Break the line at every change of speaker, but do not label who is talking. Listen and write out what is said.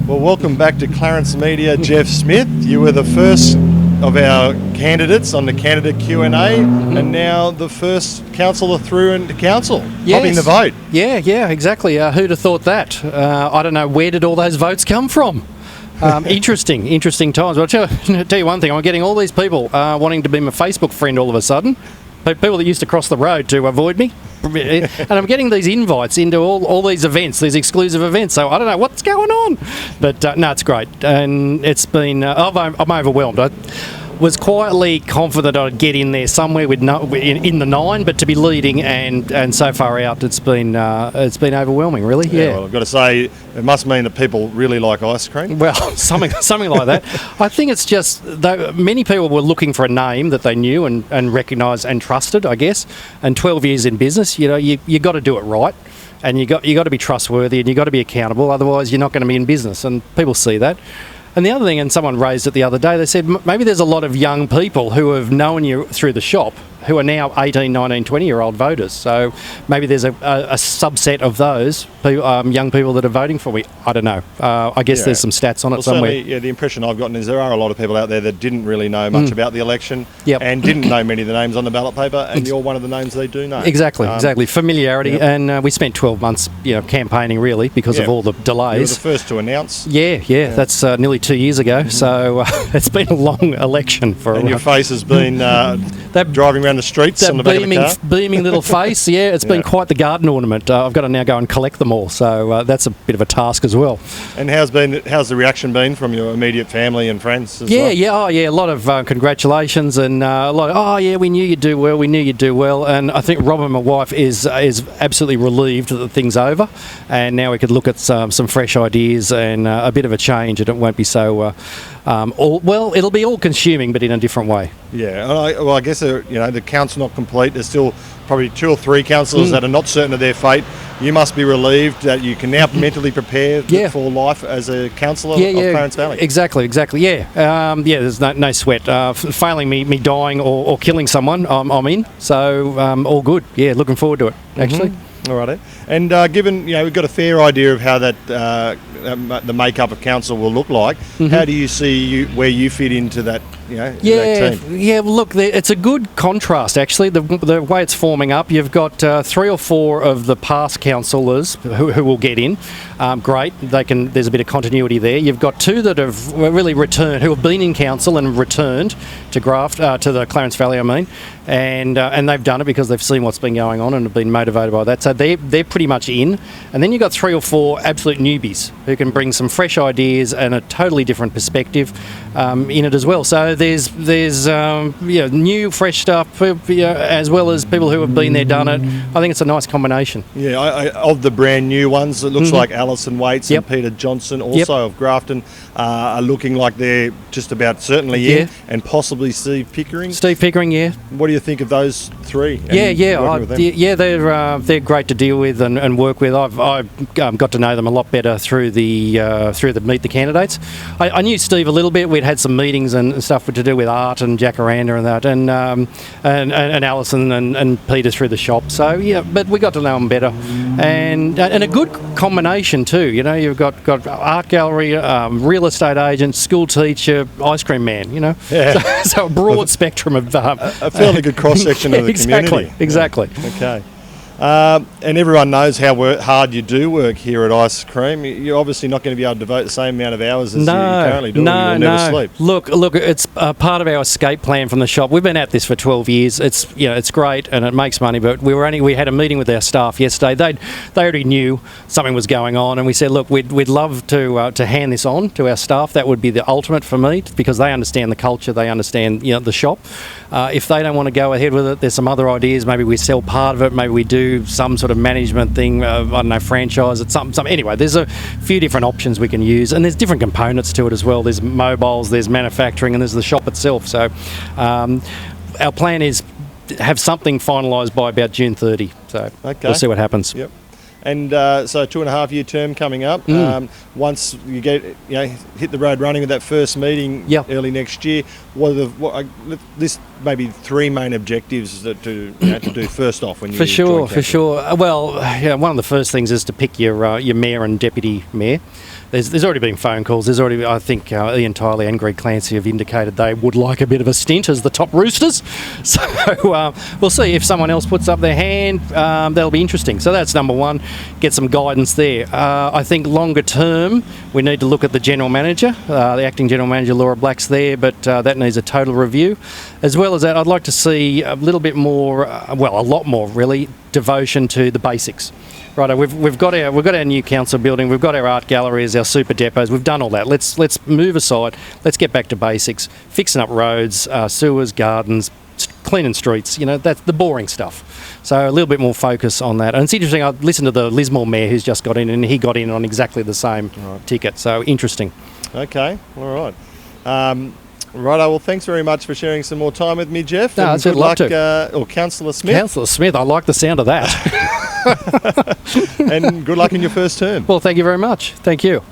Well, welcome back to Clarence Media, Jeff Smith. You were the first of our candidates on the candidate Q&A, and now the first councillor through into council, topping the vote.
Yeah, exactly. Who'd have thought that? I don't know, where did all those votes come from? Interesting times. Well, I'll tell you one thing, I'm getting all these people wanting to be my Facebook friend all of a sudden. People that used to cross the road to avoid me. And I'm getting these invites into all these events, these exclusive events. So I don't know what's going on. But no, it's great. And it's been, I'm overwhelmed. I was quietly confident I'd get in there somewhere with in the 9, but to be leading and so far out, it's been overwhelming, really. Yeah.
Well, I've got to say, it must mean that people really like ice cream.
Well, something like that. I think it's just many people were looking for a name that they knew and recognised and trusted, I guess. And 12 years in business, you got to do it right. And you got to be trustworthy and you got to be accountable. Otherwise, you're not going to be in business. And people see that. And the other thing, and someone raised it the other day, they said maybe there's a lot of young people who have known you through the shop who are now 18, 19, 20-year-old voters. So maybe there's a subset of those young people that are voting for me. I don't know. I guess there's some stats on it somewhere.
Certainly, the impression I've gotten is there are a lot of people out there that didn't really know much about the election and didn't know many of the names on the ballot paper, and you're one of the names they do know.
Exactly. Familiarity. And we spent 12 months campaigning, really, because of all the delays.
You were the first to announce.
Yeah. That's nearly 2 years ago. So it's been a long election for
and your face has been driving around the streets on the back of the car.
Beaming little face, it's been quite the garden ornament. I've got to now go and collect them all, so that's a bit of a task as well.
And how's the reaction been from your immediate family and friends as well?
A lot of congratulations and a lot of, we knew you'd do well, and I think Rob and my wife is absolutely relieved that the thing's over, and now we could look at some fresh ideas and a bit of a change, and it won't be so it'll be all consuming, but in a different way.
Yeah, I guess the count's not complete. There's still probably 2 or 3 councillors that are not certain of their fate. You must be relieved that you can now mentally prepare for life as a councillor of Clarence Valley.
Exactly. There's no sweat. Failing me dying or killing someone, I'm in. So all good. Yeah, looking forward to it, actually.
All right. And given we've got a fair idea of how that the makeup of council will look like, how do you see where you fit into that? That team?
Yeah. Well, look, it's a good contrast actually. The way it's forming up, you've got 3 or 4 of the past councillors who will get in. Great, there's a bit of continuity there. You've got 2 that have really returned, who have been in council and returned to to the Clarence Valley, I mean, and they've done it because they've seen what's been going on and have been motivated by that. So they're pretty much in. And then you've got 3 or 4 absolute newbies who can bring some fresh ideas and a totally different perspective in it as well. So there's new, fresh stuff, as well as people who have been there, done it. I think it's a nice combination.
Yeah, of the brand new ones, it looks like Alison Waits and Peter Johnson, also of Grafton, are looking like they're just about certainly in, and possibly Steve Pickering. What do you think of those 3?
They're great to deal with and work with. I've got to know them a lot better through the Meet the Candidates. I knew Steve a little bit. We'd had some meetings and stuff to do with art and Jacaranda and that, and Alison and Peter through the shop. So but we got to know them better, and a good combination too. You've got art gallery, real estate agent, school teacher, ice cream man. So a broad spectrum of
a fairly good cross section of the community.
Exactly.
Okay. And everyone knows how hard you do work here at Ice Cream. You're obviously not going to be able to devote the same amount of hours as you currently do. You'll never sleep.
Look, it's part of our escape plan from the shop. We've been at this for 12 years. It's great and it makes money, but we had a meeting with our staff yesterday. They already knew something was going on, and we said, look, we'd love to hand this on to our staff. That would be the ultimate for me, because they understand the culture, they understand the shop. If they don't want to go ahead with it, there's some other ideas. Maybe we sell part of it. Maybe we do some sort of management thing, I don't know, franchise. It's something. Anyway, there's a few different options we can use, and there's different components to it as well. There's mobiles, there's manufacturing, and there's the shop itself. So our plan is to have something finalised by about June 30. So we'll see what happens.
Yep. And so 2.5-year term coming up. Once you hit the road running with that first meeting early next year, this maybe 3 main objectives to do first off when you
for sure. Well, one of the first things is to pick your mayor and deputy mayor. there's already been phone calls. There's already, I think, Ian Tiley and Greg Clancy have indicated they would like a bit of a stint as the top roosters. So we'll see if someone else puts up their hand. That'll be interesting. So that's number one. Get some guidance there. I think longer term, we need to look at the general manager. The acting general manager, Laura Black's there, but that needs a total review. As well as that, I'd like to see a little bit more, a lot more really, devotion to the basics. Right, we've got our new council building, we've got our art galleries, our super depots, we've done all that. Let's move aside, let's get back to basics, fixing up roads, sewers, gardens, cleaning streets, that's the boring stuff. So a little bit more focus on that. And it's interesting, I listened to the Lismore mayor who's just got in, and he got in on exactly the same ticket, so interesting.
Okay, all right. Righto, well, thanks very much for sharing some more time with me, Jeff.
No,
and good luck, or Councillor Smith.
Councillor Smith, I like the sound of that.
And good luck in your first term.
Well, thank you very much. Thank you.